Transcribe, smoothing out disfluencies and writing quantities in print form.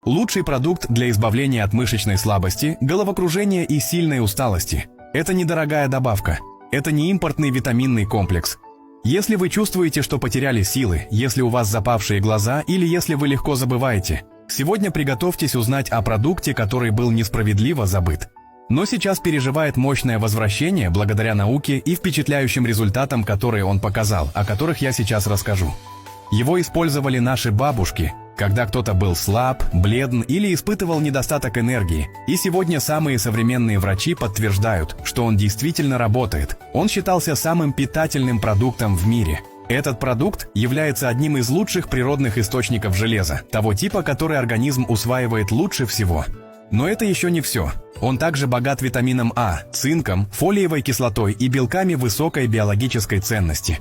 Лучший продукт для избавления от мышечной слабости, головокружения и сильной усталости. Это недорогая добавка. Это не импортный витаминный комплекс. Если вы чувствуете, что потеряли силы, если у вас запавшие глаза или если вы легко забываете, сегодня приготовьтесь узнать о продукте, который был несправедливо забыт. Но сейчас переживает мощное возвращение благодаря науке и впечатляющим результатам, которые он показал, о которых я сейчас расскажу. Его использовали наши бабушки, когда кто-то был слаб, бледен или испытывал недостаток энергии. И сегодня самые современные врачи подтверждают, что он действительно работает. Он считался самым питательным продуктом в мире. Этот продукт является одним из лучших природных источников железа, того типа, который организм усваивает лучше всего. Но это еще не все. Он также богат витамином А, цинком, фолиевой кислотой и белками высокой биологической ценности.